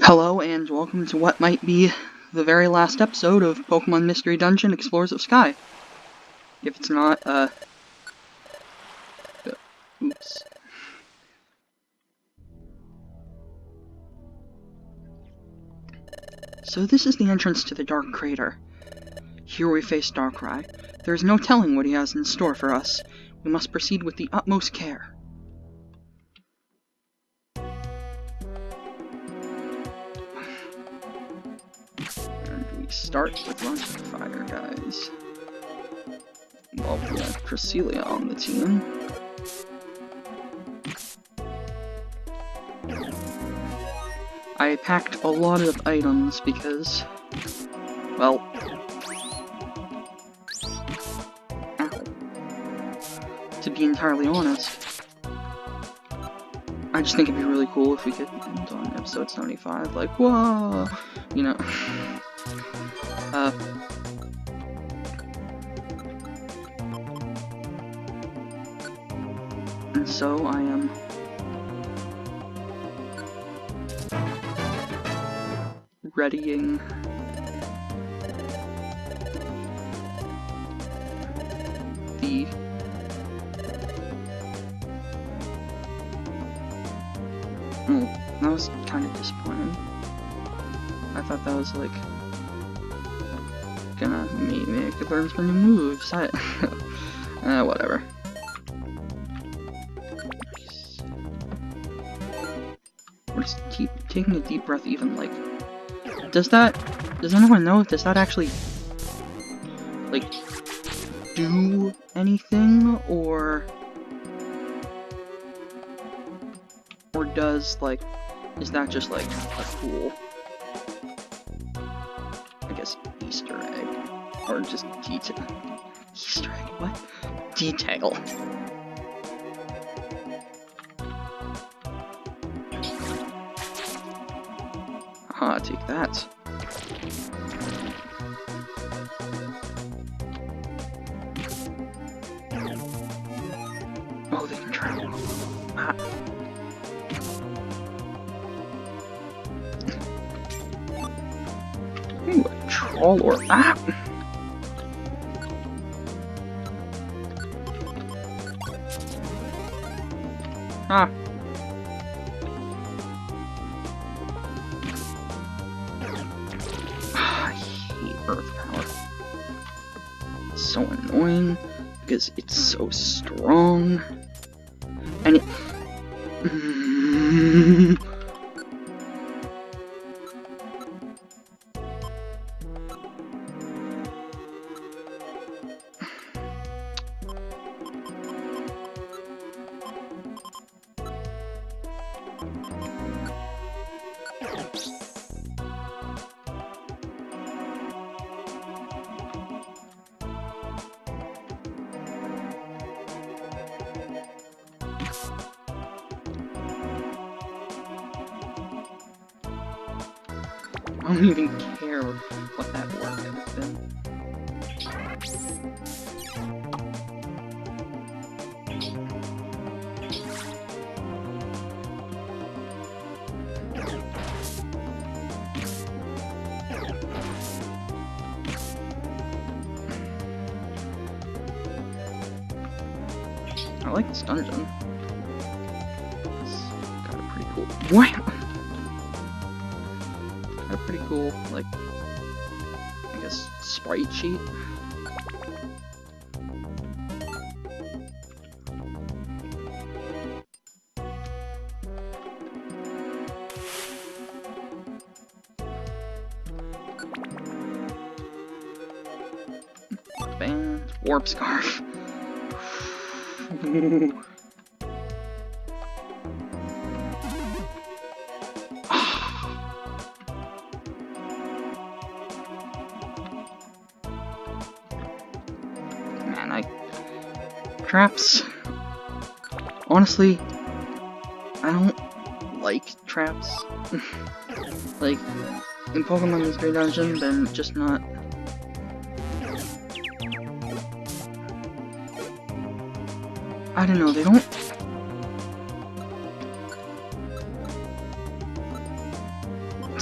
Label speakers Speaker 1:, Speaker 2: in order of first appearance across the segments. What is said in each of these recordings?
Speaker 1: Hello and welcome to what might be the very last episode of Pokemon Mystery Dungeon Explorers of Sky. If it's not, oops. So this is the entrance to the Dark Crater. Here we face Darkrai. There is no telling what he has in store for us. We must proceed with the utmost care. And we start with launching fire, guys. Well, we have Cresselia on the team. I packed a lot of items because, well, to be entirely honest, I just think it'd be really cool if we could end on episode 75, like, whoa, you know. And so I am readying the that was kind of disappointing. I thought that was like gonna maybe I could learn some new moves. Whatever. What is taking a deep breath even like? Does anyone know if does that actually like do anything or does like is that just like a cool I guess Easter egg or just detail? Easter egg? What? Detail. Aha, take that. Oh, they can travel. Ah. Ooh, a troll or ah! Ah. I hate Earth Power. It's so annoying because it's so strong. And it I don't even care what that work could have been. I like this dungeon. It's got a pretty cool. Wow! A pretty cool, like, I guess, sprite sheet. Band, warp scarf. Traps. Honestly, I don't like traps. Like, in Pokemon Mystery Dungeon, they're just not. I don't know, they don't.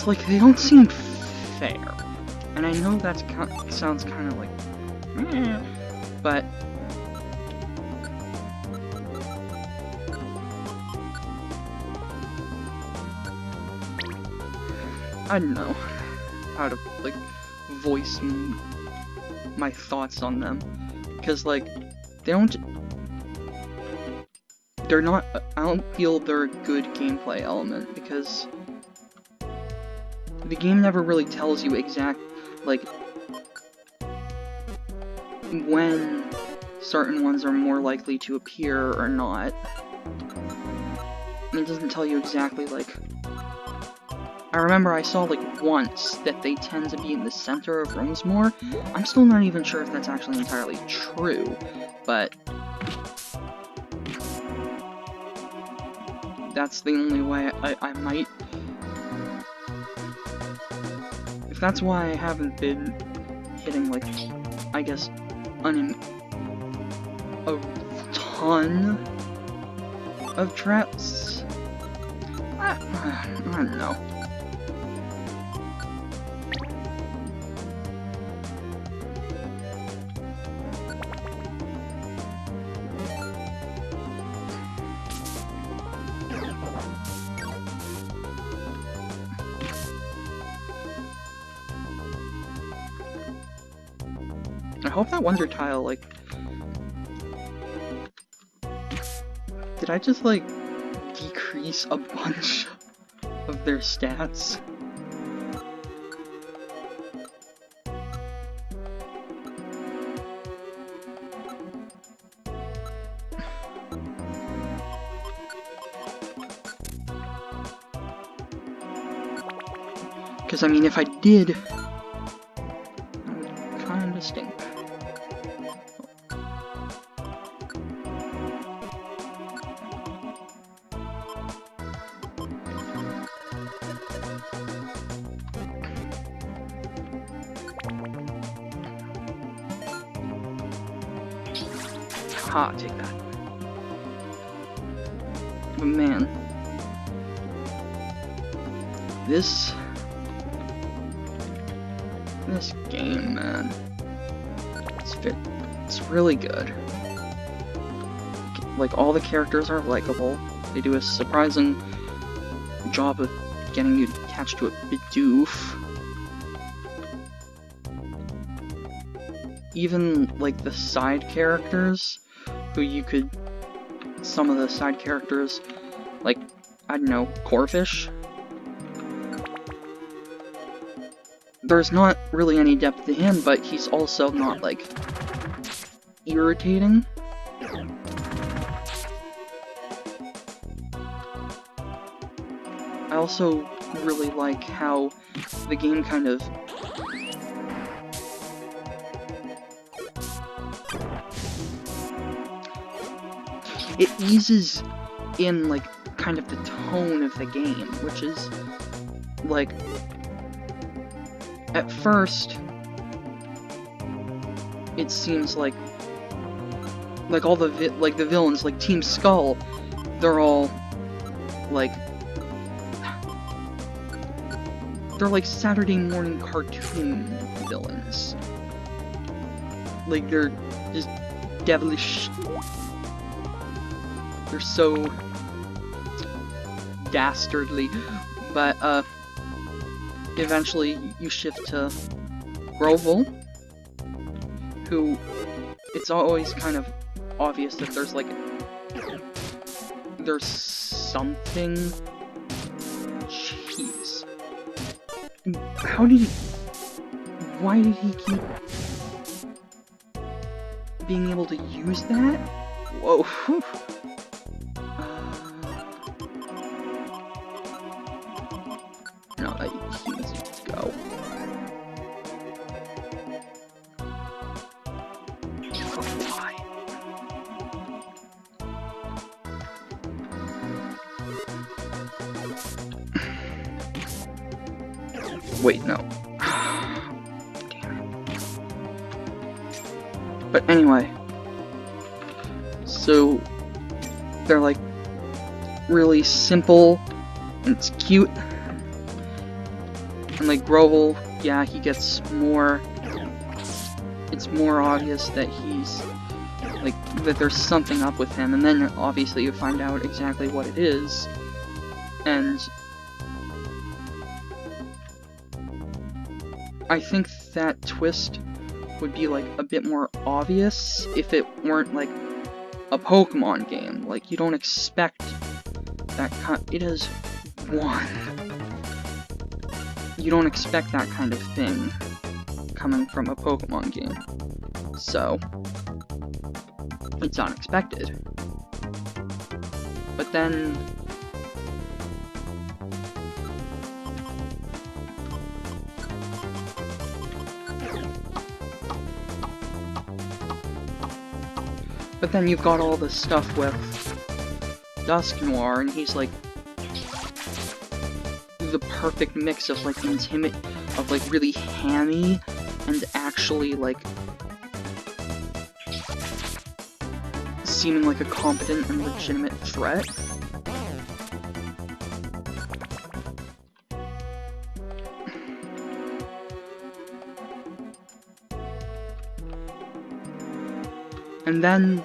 Speaker 1: it's like they don't seem fair. And I know that sounds kind of like, meh, but I don't know how to like voice my thoughts on them, because like they're not, I don't feel they're a good gameplay element, because the game never really tells you like when certain ones are more likely to appear or not. And it doesn't tell you exactly, like, I remember I saw like once that they tend to be in the center of rooms more. I'm still not even sure if that's actually entirely true, but that's the only way I might. If that's why I haven't been hitting, like, I guess, a ton of traps. I don't know. I hope that Wonder Tile, like... Did I just, like, decrease a bunch of their stats? Because, I mean, if I did, that would kinda stink. Ha, take that. But man, this game, man, it's really good. Like, all the characters are likable. They do a surprising job of getting you attached to a Bidoof. Even, like, the side characters, some of the side characters, like, I don't know, Corfish? There's not really any depth to him, but he's also not, like, irritating. I also really like how the game kind of it eases in, like, kind of the tone of the game, which is, like, at first, it seems like all the villains, like Team Skull, they're all, like, they're like Saturday morning cartoon villains. Like, they're just devilish. They're so dastardly, but eventually you shift to Grovel, who, it's always kind of obvious that there's something. Jeez. Why did he keep being able to use that? Whoa. No, that he needs to go. Why? Wait, no. Damn it. But anyway, so they're like really simple and it's cute. And like Grovel, yeah, he gets more... It's more obvious that he's... like, that there's something up with him, and then obviously you find out exactly what it is. And... I think that twist would be, like, a bit more obvious if it weren't, like, a Pokémon game. Like, you don't expect that kind... It is 1. You don't expect that kind of thing coming from a Pokémon game. So, it's unexpected. But then... But then you've got all this stuff with Dusknoir, and he's like the perfect mix of like of like really hammy and actually like seeming like a competent and legitimate threat. And then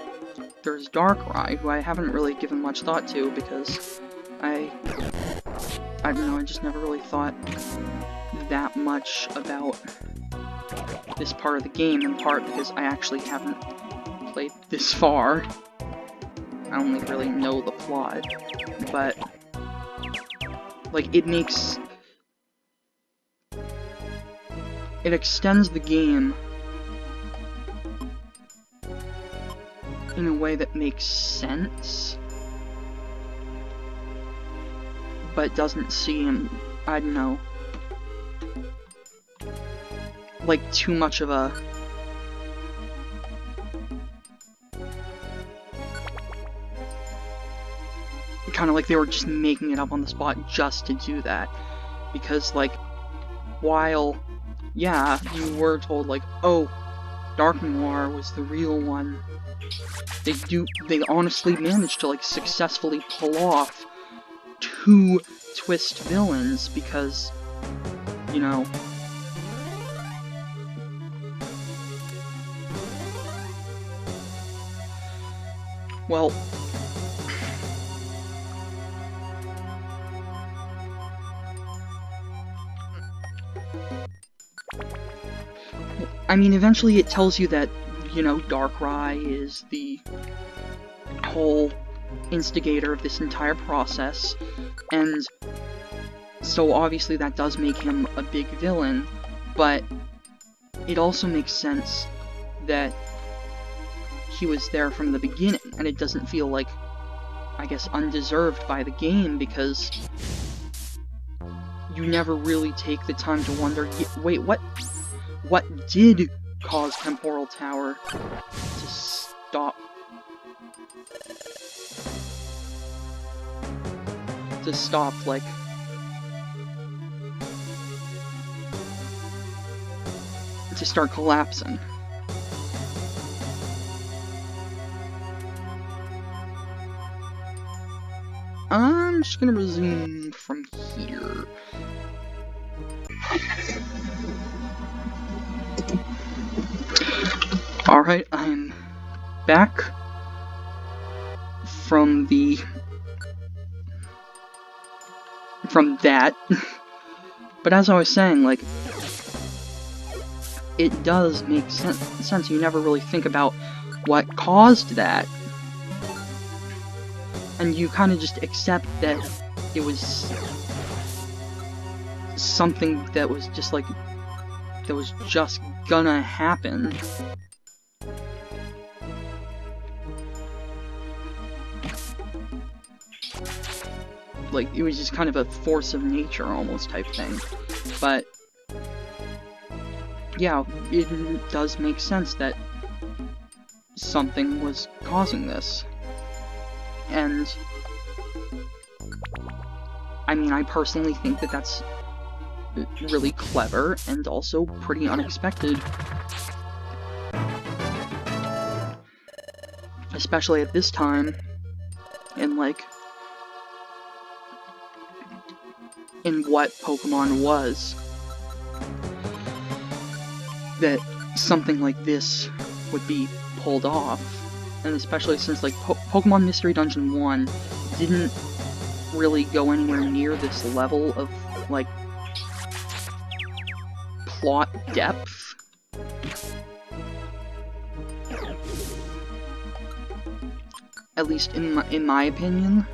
Speaker 1: there's Darkrai, who I haven't really given much thought to because I don't know, I just never really thought that much about this part of the game, in part because I actually haven't played this far. I only really know the plot, but like it extends the game in a way that makes sense, but doesn't seem, I don't know, like too much of a kind of like they were just making it up on the spot just to do that. Because like, while yeah, you were told like, oh, Darknoir was the real one, they honestly managed to like successfully pull off 2 twist villains because, you know, well, I mean, eventually it tells you that, you know, Darkrai is the whole instigator of this entire process, and so obviously that does make him a big villain, but it also makes sense that he was there from the beginning, and it doesn't feel like, I guess, undeserved by the game, because you never really take the time to wonder, wait, what did cause Temporal Tower to stop? Like, to start collapsing. I'm just gonna resume from here. Alright, I'm back from that. But as I was saying, like, it does make sense. You never really think about what caused that. And you kind of just accept that it was something that was just like, that was just gonna happen. Like, it was just kind of a force of nature almost type thing. But yeah, it does make sense that something was causing this. And I mean, I personally think that that's really clever and also pretty unexpected. Especially at this time, in like, in what Pokemon was. that something like this would be pulled off, and especially since like Pokemon Mystery Dungeon 1 didn't really go anywhere near this level of like plot depth. At least in my opinion.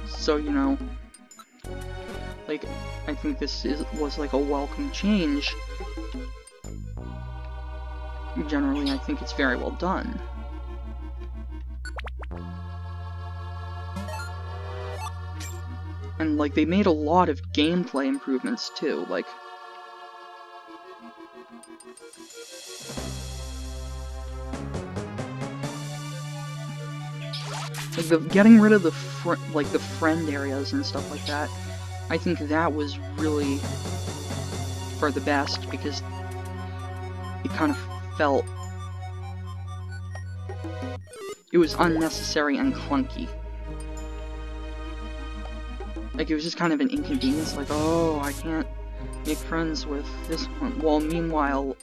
Speaker 1: So, you know, like, I think this was like a welcome change. Generally, I think it's very well done. And, like, they made a lot of gameplay improvements, too, like... getting rid of the friend areas and stuff like that, I think that was really for the best, because it kind of felt... it was unnecessary and clunky. Like, it was just kind of an inconvenience, like, oh, I can't make friends with this one. Well, meanwhile,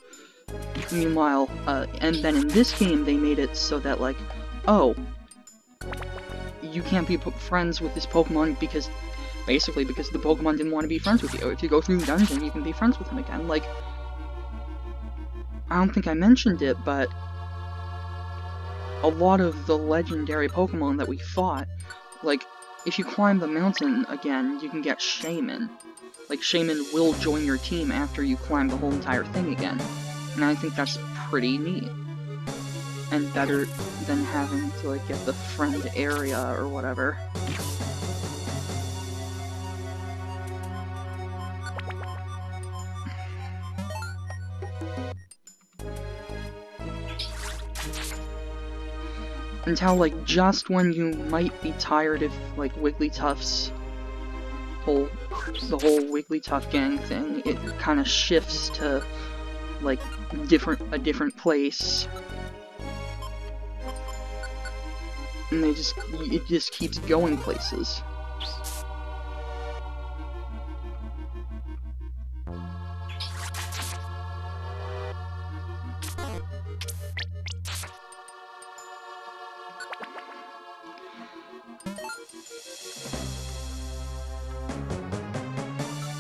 Speaker 1: and then in this game, they made it so that, like, oh, you can't be friends with this Pokemon because, basically, because the Pokemon didn't want to be friends with you. If you go through the dungeon, you can be friends with him again. Like, I don't think I mentioned it, but a lot of the legendary Pokemon that we fought, like, if you climb the mountain again, you can get Shaman. Like, Shaman will join your team after you climb the whole entire thing again. And I think that's pretty neat. And better than having to, like, get the friend area or whatever. And how, like, just when you might be tired of, like, Wigglytuff's the whole Wigglytuff gang thing, it kind of shifts to, like, a different place. And it just keeps going places.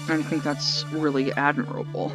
Speaker 1: And I think that's really admirable.